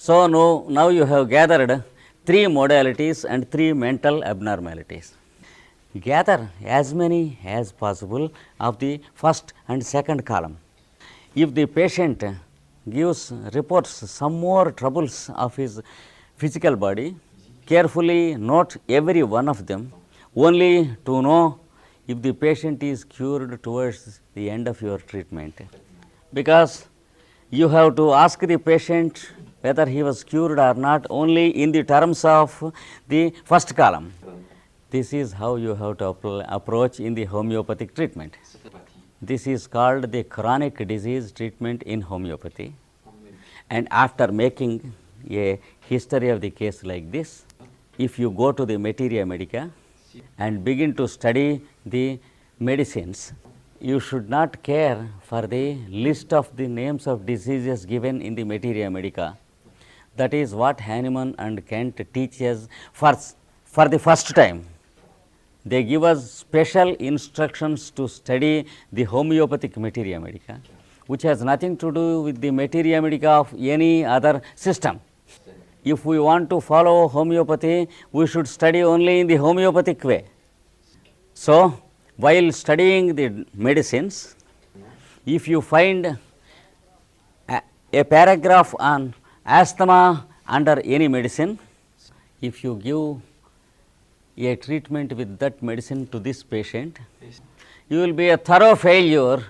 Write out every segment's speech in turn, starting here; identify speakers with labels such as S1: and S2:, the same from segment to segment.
S1: So, now you have gathered 3 modalities and 3 mental abnormalities. Gather as many as possible of the first and second column. If the patient reports some more troubles of his physical body, carefully note every one of them, only to know if the patient is cured towards the end of your treatment. Because you have to ask the patient whether he was cured or not only in the terms of the first column. This is how you have to approach in the homeopathic treatment. This is called the chronic disease treatment in homeopathy. And after making a history of the case like this, if you go to the Materia Medica and begin to study the medicines, you should not care for the list of the names of diseases given in the Materia Medica. That is what Hahnemann and Kent teach us for the first time. They give us special instructions to study the homeopathic Materia Medica, which has nothing to do with the Materia Medica of any other system. If we want to follow homeopathy, we should study only in the homeopathic way. So, while studying the medicines, if you find a paragraph on asthma under any medicine, if you give a treatment with that medicine to this patient, you will be a thorough failure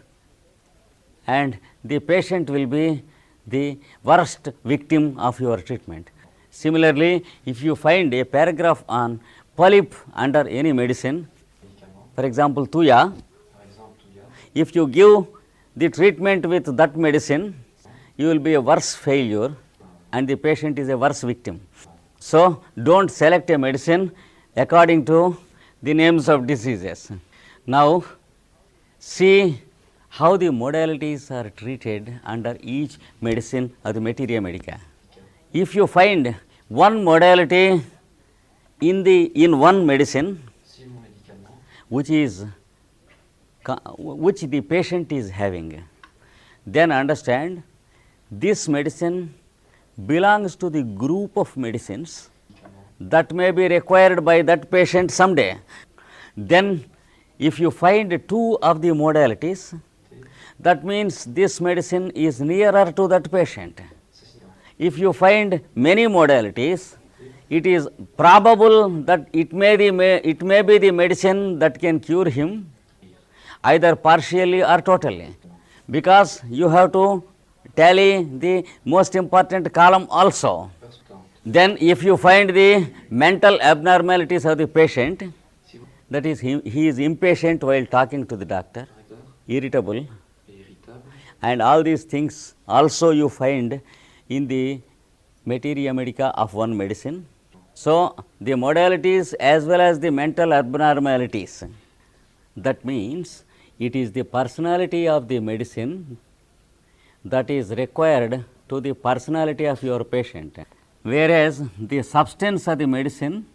S1: and the patient will be the worst victim of your treatment. Similarly, if you find a paragraph on polyp under any medicine, for example, Tuya, if you give the treatment with that medicine, you will be a worse failure and the patient is a worse victim. So, do not select a medicine according to the names of diseases. Now, see how the modalities are treated under each medicine of the Materia Medica. If you find one modality in one medicine which the patient is having, then understand this medicine belongs to the group of medicines that may be required by that patient someday. Then if you find 2 of the modalities, that means this medicine is nearer to that patient. If you find many modalities, it is probable that it may be the medicine that can cure him either partially or totally, because you have to tally the most important column also. Then if you find the mental abnormalities of the patient, that is he is impatient while talking to the doctor, irritable, and all these things also you find in the Materia Medica of one medicine. So, the modalities as well as the mental abnormalities, that means it is the personality of the medicine that is required to the personality of your patient, whereas the substance of the medicine,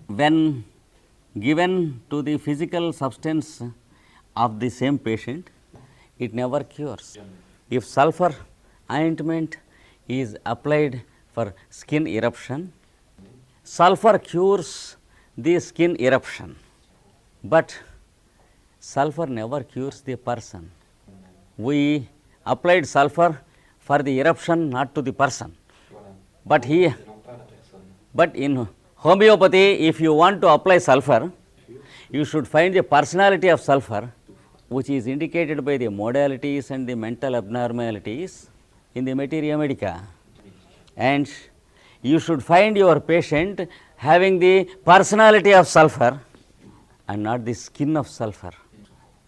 S1: when given to the physical substance of the same patient, it never cures. If sulfur ointment is applied for skin eruption, sulfur cures the skin eruption, but sulfur never cures the person. We applied sulfur for the eruption, not to the person. But in homeopathy, if you want to apply sulfur, you should find the personality of sulfur, which is indicated by the modalities and the mental abnormalities in the Materia Medica. And you should find your patient having the personality of sulfur and not the skin of sulfur,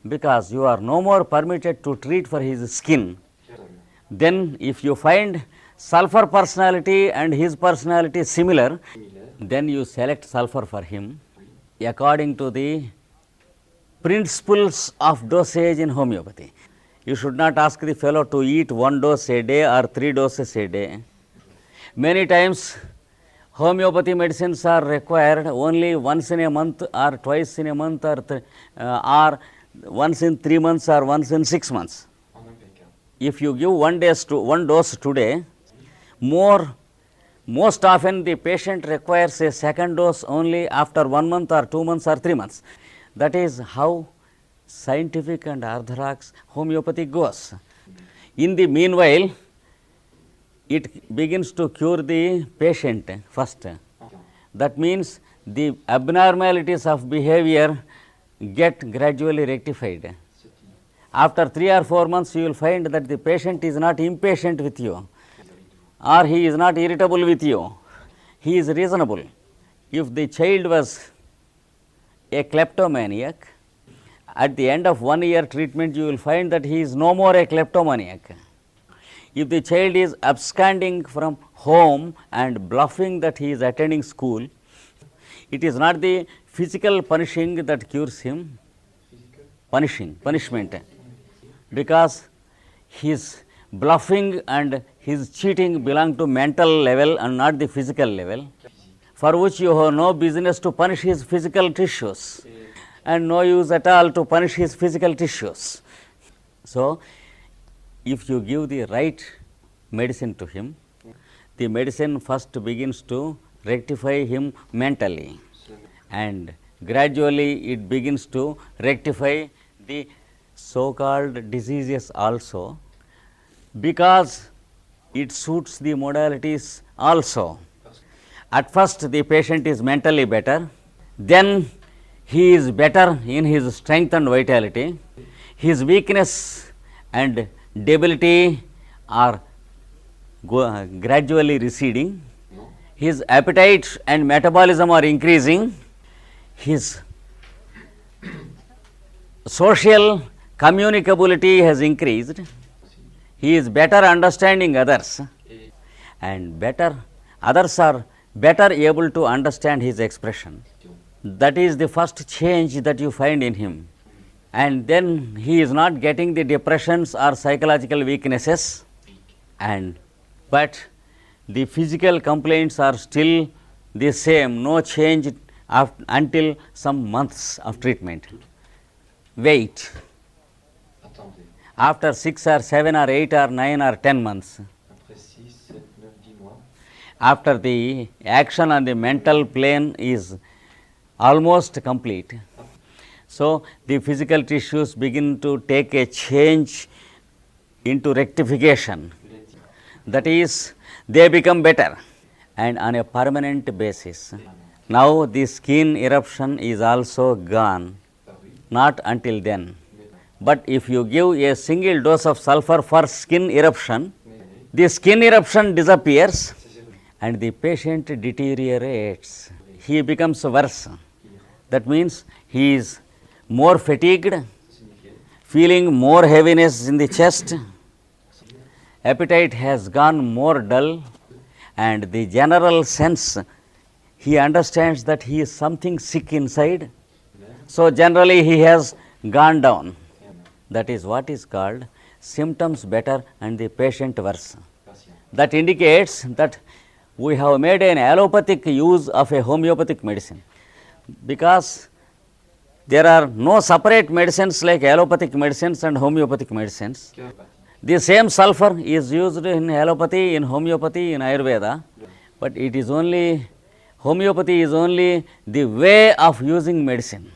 S1: because you are no more permitted to treat for his skin. Then if you find sulfur personality and his personality similar, then you select sulfur for him according to the principles of dosage in homeopathy. You should not ask the fellow to eat 1 dose a day or 3 doses a day. Many times homeopathy medicines are required only once in a month or twice in a month or once in 3 months or once in 6 months. If you give one dose today, Most often the patient requires a second dose only after 1 month or 2 months or 3 months. That is how scientific and orthodox homeopathy goes. In the meanwhile, it begins to cure the patient first. That means the abnormalities of behavior get gradually rectified. After 3 or 4 months, you will find that the patient is not impatient with you, or he is not irritable with you, he is reasonable. If the child was a kleptomaniac, at the end of 1 year treatment, you will find that he is no more a kleptomaniac. If the child is absconding from home and bluffing that he is attending school, it is not the physical punishing that cures him, punishment, because his bluffing and his cheating belong to mental level and not the physical level, for which you have no business to punish his physical tissues and no use at all to punish his physical tissues. So, if you give the right medicine to him, the medicine first begins to rectify him mentally, and gradually it begins to rectify the so called diseases also, because it suits the modalities also. At first the patient is mentally better, then he is better in his strength and vitality, his weakness and debility are gradually receding, his appetite and metabolism are increasing, his social communicability has increased, he is better understanding others, and others are better able to understand his expression. That is the first change that you find in him. And then he is not getting the depressions or psychological weaknesses, but the physical complaints are still the same, no change until some months of treatment. Wait. After 6 or 7 or 8 or 9 or 10 months, after the action on the mental plane is almost complete, so the physical tissues begin to take a change into rectification. That is, they become better and on a permanent basis. Now the skin eruption is also gone, not until then. But if you give a single dose of sulfur for skin eruption, the skin eruption disappears and the patient deteriorates. He becomes worse. That means he is more fatigued, feeling more heaviness in the chest, appetite has gone more dull, and the general sense, he understands that he is something sick inside. So, generally he has gone down. That is what is called symptoms better and the patient worse. That indicates that we have made an allopathic use of a homeopathic medicine, because there are no separate medicines like allopathic medicines and homeopathic medicines. The same sulfur is used in allopathy, in homeopathy, in Ayurveda, but it is only, homeopathy is only the way of using medicine.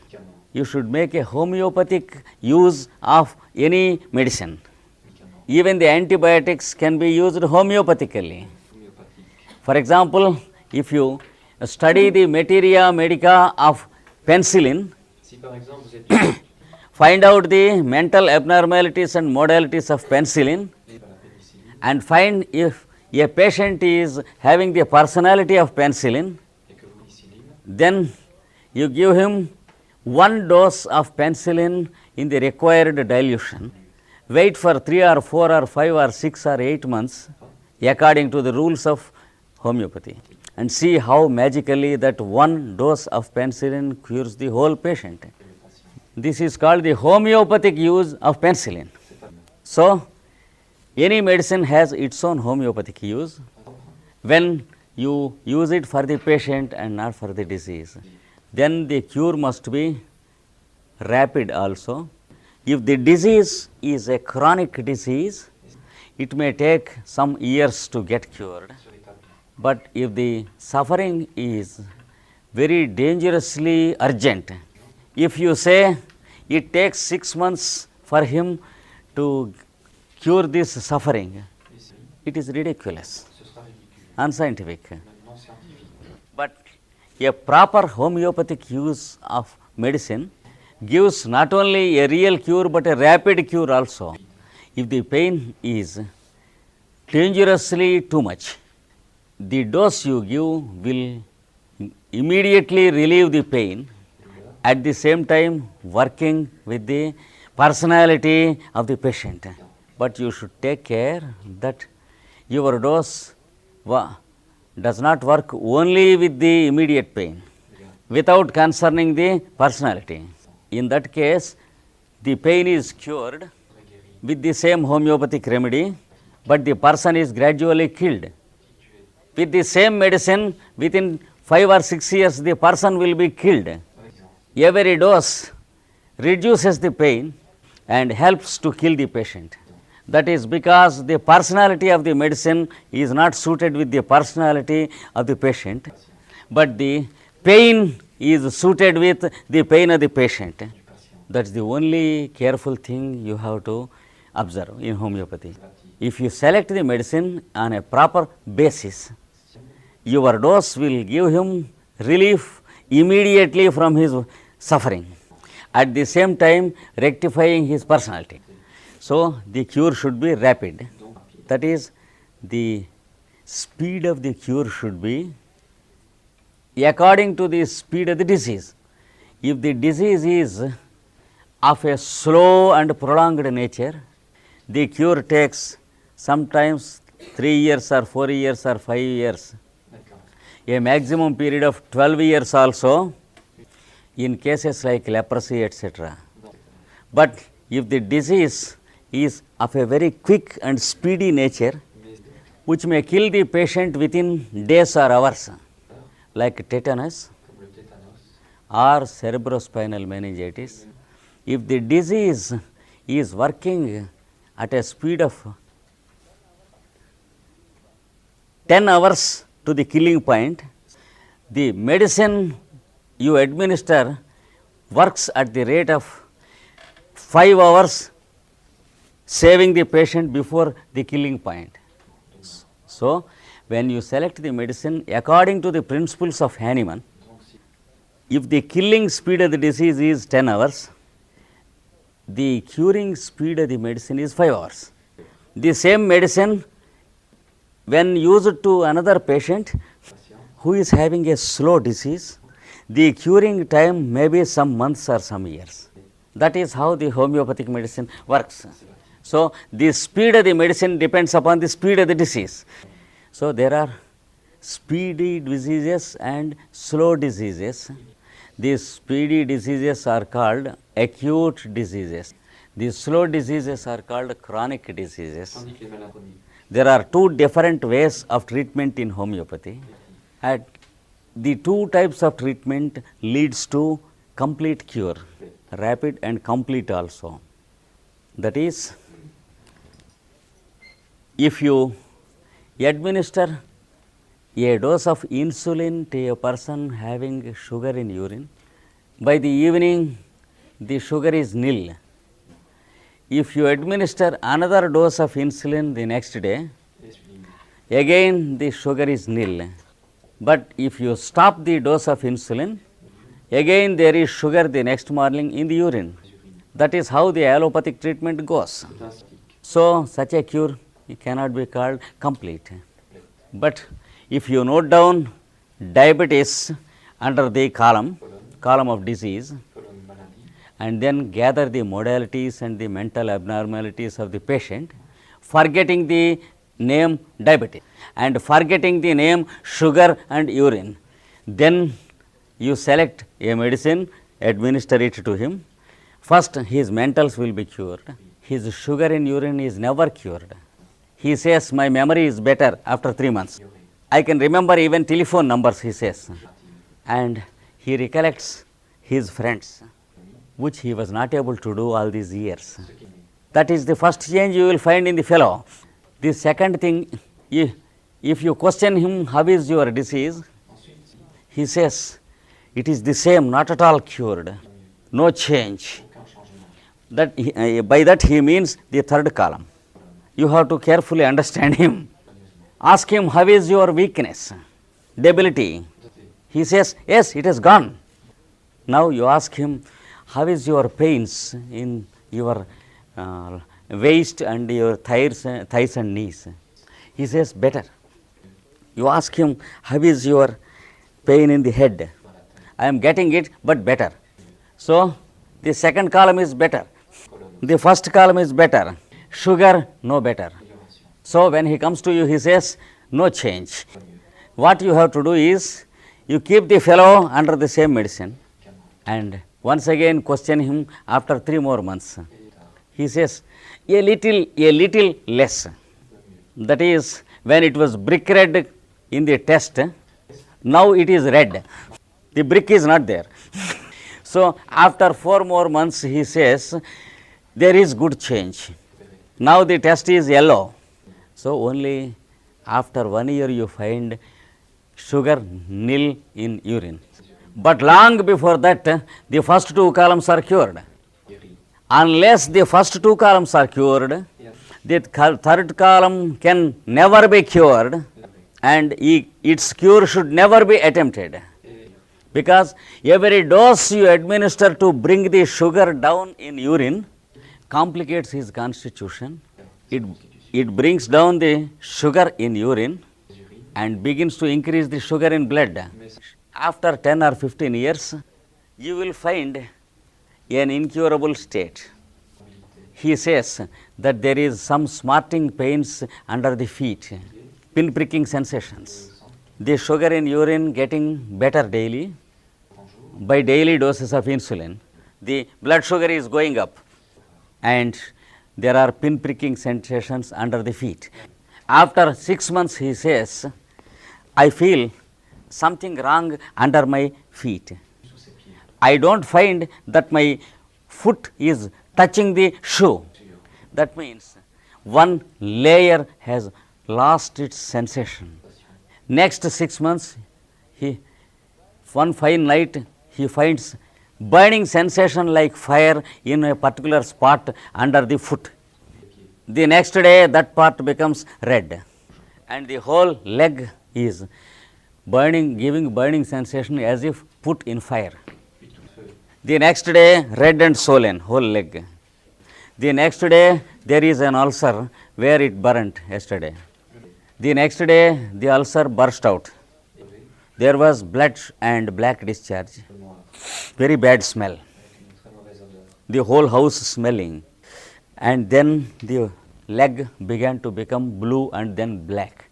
S1: You should make a homeopathic use of any medicine. Even the antibiotics can be used homeopathically. For example, if you study the materia medica of penicillin, find out the mental abnormalities and modalities of penicillin, and find if a patient is having the personality of penicillin, then you give him 1 dose of penicillin in the required dilution, wait for 3 or 4 or 5 or 6 or 8 months according to the rules of homeopathy, and see how magically that 1 dose of penicillin cures the whole patient. This is called the homeopathic use of penicillin. So, any medicine has its own homeopathic use when you use it for the patient and not for the disease. Then the cure must be rapid also. If the disease is a chronic disease, it may take some years to get cured. But if the suffering is very dangerously urgent, if you say it takes 6 months for him to cure this suffering, it is ridiculous, unscientific. But a proper homeopathic use of medicine gives not only a real cure but a rapid cure also. If the pain is dangerously too much, the dose you give will immediately relieve the pain, at the same time working with the personality of the patient. But you should take care that your dose does not work only with the immediate pain, without concerning the personality. In that case, the pain is cured with the same homeopathic remedy, but the person is gradually killed. With the same medicine, within 5 or 6 years, the person will be killed. Every dose reduces the pain and helps to kill the patient. That is because the personality of the medicine is not suited with the personality of the patient, but the pain is suited with the pain of the patient. That is the only careful thing you have to observe in homeopathy. If you select the medicine on a proper basis, your dose will give him relief immediately from his suffering, at the same time rectifying his personality. So, the cure should be rapid. That is, the speed of the cure should be according to the speed of the disease. If the disease is of a slow and prolonged nature, the cure takes sometimes 3 years or 4 years or 5 years, a maximum period of 12 years also in cases like leprosy, etc. But if the disease is of a very quick and speedy nature, which may kill the patient within days or hours, like tetanus or cerebrospinal meningitis, if the disease is working at a speed of 10 hours to the killing point, the medicine you administer works at the rate of 5 hours, saving the patient before the killing point. So, when you select the medicine according to the principles of Hahnemann, if the killing speed of the disease is 10 hours, the curing speed of the medicine is 5 hours. The same medicine, when used to another patient who is having a slow disease, the curing time may be some months or some years. That is how the homeopathic medicine works. So, the speed of the medicine depends upon the speed of the disease. So, there are speedy diseases and slow diseases. These speedy diseases are called acute diseases. These slow diseases are called chronic diseases. There are 2 different ways of treatment in homeopathy. And the 2 types of treatment leads to complete cure, rapid and complete also. That is, if you administer a dose of insulin to a person having sugar in urine, by the evening the sugar is nil. If you administer another dose of insulin the next day, again the sugar is nil. But if you stop the dose of insulin, again there is sugar the next morning in the urine. That is how the allopathic treatment goes. So, such a cure cannot be called complete. But if you note down diabetes under the column of disease, and then gather the modalities and the mental abnormalities of the patient, forgetting the name diabetes and forgetting the name sugar and urine, then you select a medicine, administer it to him. First, his mentals will be cured. His sugar in urine is never cured. He says, my memory is better after 3 months. I can remember even telephone numbers, he says. And he recollects his friends, which he was not able to do all these years. That is the first change you will find in the fellow. The second thing, if you question him, how is your disease? He says, it is the same, not at all cured, no change. That by that he means the third column. You have to carefully understand him. Ask him, how is your weakness, debility? He says, yes, it is gone. Now you ask him, how is your pains in your waist and your thighs and knees? He says, better. You ask him, how is your pain in the head? I am getting it, but better. So the second column is better. The first column is better. Sugar, no better. So when he comes to you, he says, no change. What you have to do is, you keep the fellow under the same medicine and once again question him after 3 more months. He says, a little less. That is, when it was brick red in the test, now it is red. The brick is not there. So after 4 more months, he says, there is good change. Now the test is yellow. So only after 1 year you find sugar nil in urine. But long before that, the first 2 columns are cured. Unless the first 2 columns are cured, the third column can never be cured and its cure should never be attempted. Because every dose you administer to bring the sugar down in urine complicates his constitution. It brings down the sugar in urine and begins to increase the sugar in blood. After 10 or 15 years, you will find an incurable state. He says that there is some smarting pains under the feet, pin-pricking sensations. The sugar in urine getting better daily by daily doses of insulin. The blood sugar is going up and there are pin-pricking sensations under the feet. After 6 months, he says, I feel something wrong under my feet. I don't find that my foot is touching the shoe. That means one layer has lost its sensation. Next 6 months, one fine night, he finds burning sensation like fire in a particular spot under the foot. The next day, that part becomes red and the whole leg is burning, giving burning sensation as if put in fire. The next day, red and swollen, whole leg. The next day, there is an ulcer where it burnt yesterday. The next day, the ulcer burst out. There was blood and black discharge, very bad smell. The whole house smelling. And then the leg began to become blue and then black.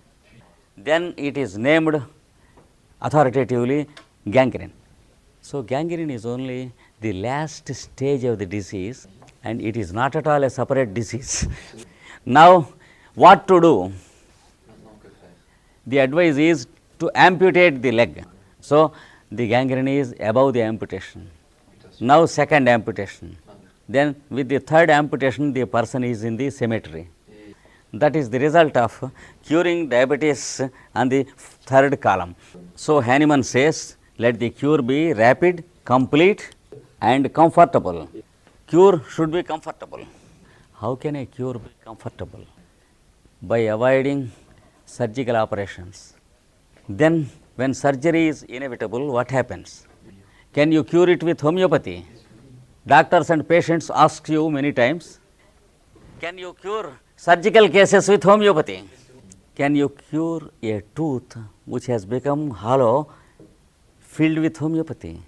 S1: Then it is named authoritatively gangrene. So gangrene is only the last stage of the disease and it is not at all a separate disease. Now what to do? The advice is to amputate the leg. So the gangrene is above the amputation. Now second amputation. Then with the third amputation, the person is in the cemetery. That is the result of curing diabetes on the third column. So Hahnemann says, let the cure be rapid, complete and comfortable. Cure should be comfortable. How can a cure be comfortable? By avoiding surgical operations. Then when surgery is inevitable, what happens? Can you cure it with homeopathy? Doctors and patients ask you many times, can you cure surgical cases with homeopathy? Can you cure a tooth which has become hollow filled with homeopathy?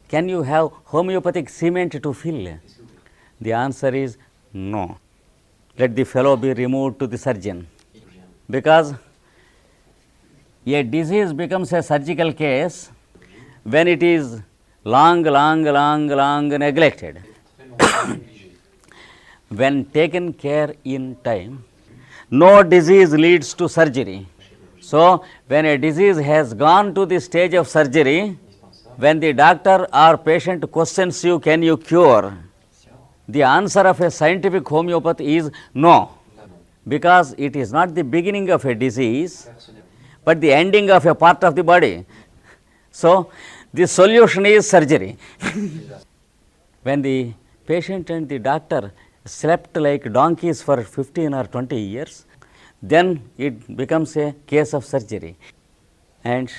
S1: Can you have homeopathic cement to fill? The answer is no. Let the fellow be removed to the surgeon. Because a disease becomes a surgical case when it is long neglected. When taken care in time, no disease leads to surgery. So when a disease has gone to the stage of surgery, when the doctor or patient questions you, can you cure? The answer of a scientific homeopath is no. because it is not the beginning of a disease, but the ending of a part of the body. So, the solution is surgery. When the patient and the doctor slept like donkeys for 15 or 20 years, then it becomes a case of surgery. And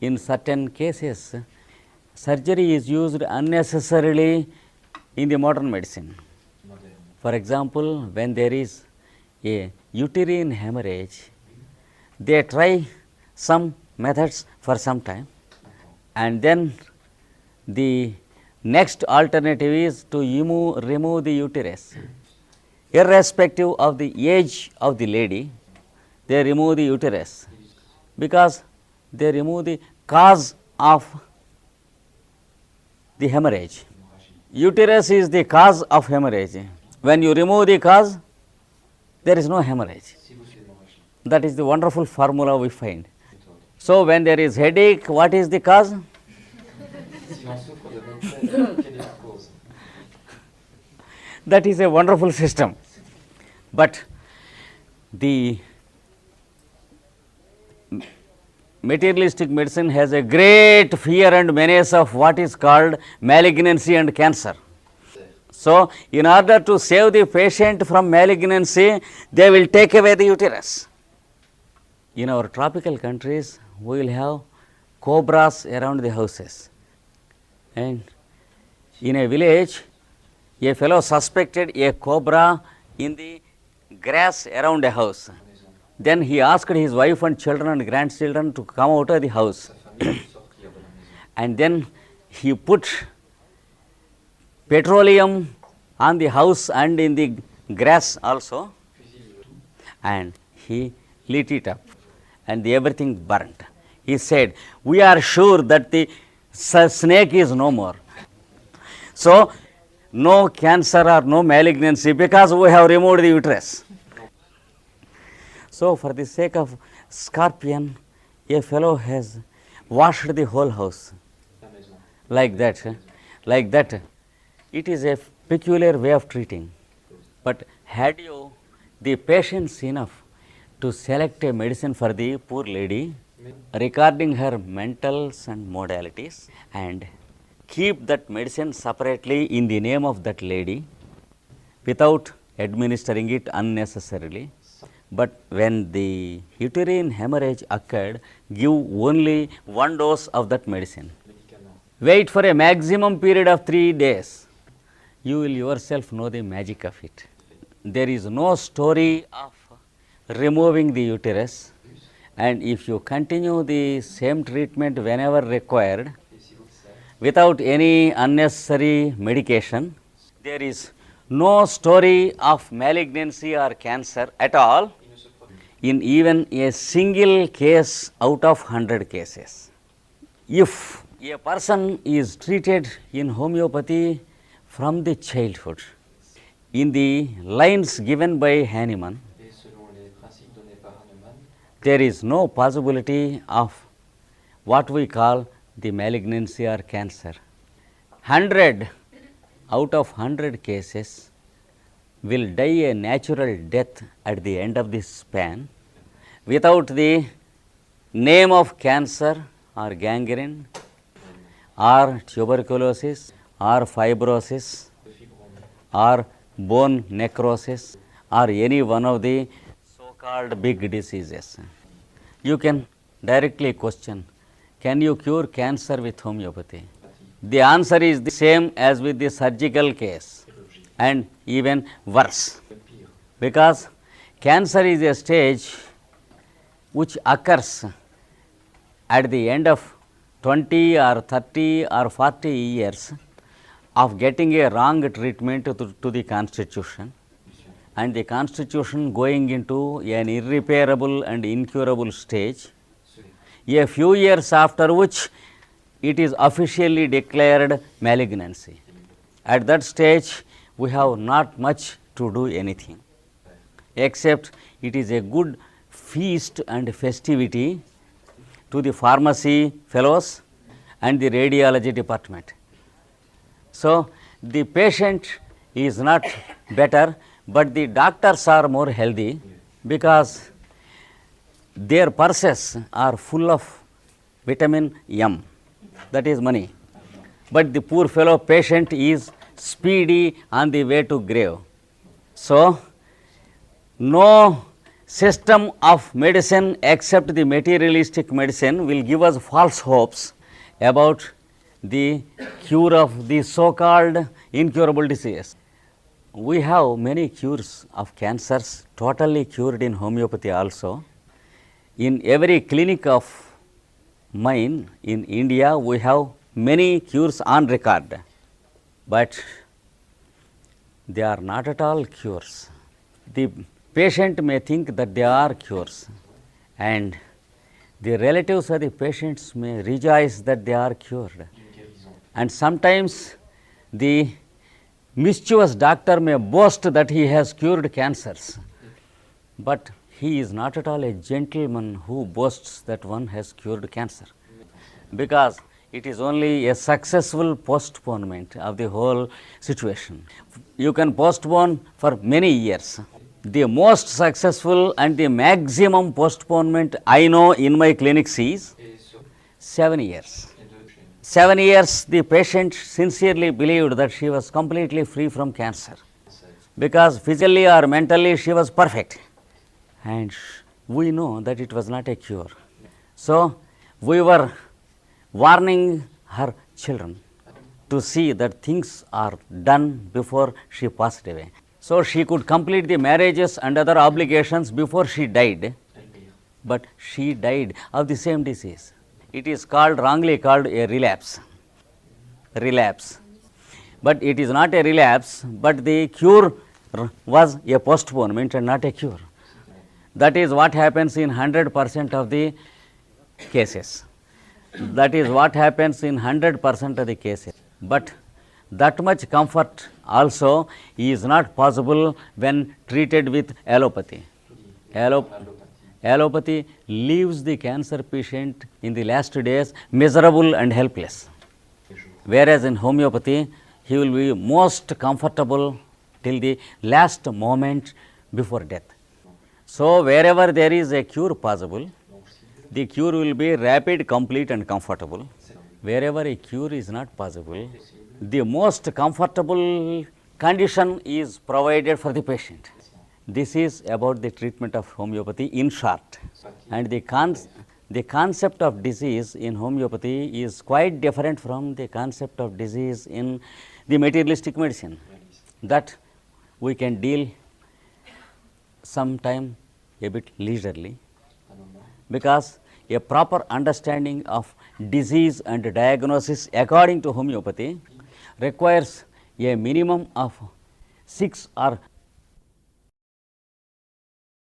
S1: in certain cases, surgery is used unnecessarily in the modern medicine. For example, when there is a uterine hemorrhage, they try some methods for some time, and then the next alternative is to remove the uterus. Irrespective of the age of the lady, they remove the uterus because they remove the cause of the hemorrhage. Uterus is the cause of hemorrhage. When you remove the cause, there is no hemorrhage. That is the wonderful formula we find. So, when there is headache, what is the cause? That is a wonderful system. But the materialistic medicine has a great fear and menace of what is called malignancy and cancer. So, in order to save the patient from malignancy, they will take away the uterus. In our tropical countries, we will have cobras around the houses. And in a village, a fellow suspected a cobra in the grass around a house. Then he asked his wife and children and grandchildren to come out of the house. And then he put petroleum on the house and in the grass also, and he lit it up, and everything burnt. He said, "We are sure that the snake is no more." So, no cancer or no malignancy because we have removed the uterus. So, for the sake of scorpion, a fellow has washed the whole house like that, like that. It is a peculiar way of treating. But had you the patience enough to select a medicine for the poor lady, recording her mentals and modalities, and keep that medicine separately in the name of that lady without administering it unnecessarily. But when the uterine hemorrhage occurred, give only one dose of that medicine. Wait for a maximum period of 3 days. You will yourself know the magic of it. There is no story of removing the uterus, and if you continue the same treatment whenever required, without any unnecessary medication, there is no story of malignancy or cancer at all in even a single case out of 100 cases. If a person is treated in homeopathy from the childhood, in the lines given by Hahnemann, there is no possibility of what we call the malignancy or cancer. 100 out of 100 cases will die a natural death at the end of this span without the name of cancer or gangrene or tuberculosis or fibrosis or bone necrosis or any one of the so-called big diseases. You can directly question, can you cure cancer with homeopathy? The answer is the same as with the surgical case and even worse, because cancer is a stage which occurs at the end of 20 or 30 or 40 years of getting a wrong treatment to the constitution, and the constitution going into an irreparable and incurable stage, a few years after which it is officially declared malignancy. At that stage, we have not much to do anything, except it is a good feast and festivity to the pharmacy fellows and the radiology department. So, the patient is not better, but the doctors are more healthy because their purses are full of vitamin M, that is money. But the poor fellow patient is speedy on the way to grave. So, no system of medicine except the materialistic medicine will give us false hopes about the cure of the so-called incurable disease. We have many cures of cancers totally cured in homeopathy also. In every clinic of mine in India, we have many cures on record, but they are not at all cures. The patient may think that they are cures, and the relatives of the patients may rejoice that they are cured. And sometimes the mischievous doctor may boast that he has cured cancers, but he is not at all a gentleman who boasts that one has cured cancer, because it is only a successful postponement of the whole situation. You can postpone for many years. The most successful and the maximum postponement I know in my clinics is 7 years. 7 years the patient sincerely believed that she was completely free from cancer, because physically or mentally she was perfect, and we know that it was not a cure. So, we were warning her children to see that things are done before she passed away. So, she could complete the marriages and other obligations before she died, but she died of the same disease. It is called, wrongly called, a relapse. Relapse. But it is not a relapse, but the cure was a postponement and not a cure. That is what happens in 100% of the cases. That is what happens in 100% of the cases. But that much comfort also is not possible when treated with allopathy. Allopathy leaves the cancer patient in the last days miserable and helpless, whereas in homeopathy he will be most comfortable till the last moment before death. So, wherever there is a cure possible, the cure will be rapid, complete and comfortable. Wherever a cure is not possible, the most comfortable condition is provided for the patient. This is about the treatment of homeopathy in short. And the concept of disease in homeopathy is quite different from the concept of disease in the materialistic medicine, that we can deal sometime a bit leisurely, because a proper understanding of disease and diagnosis according to homeopathy requires a minimum of 6 or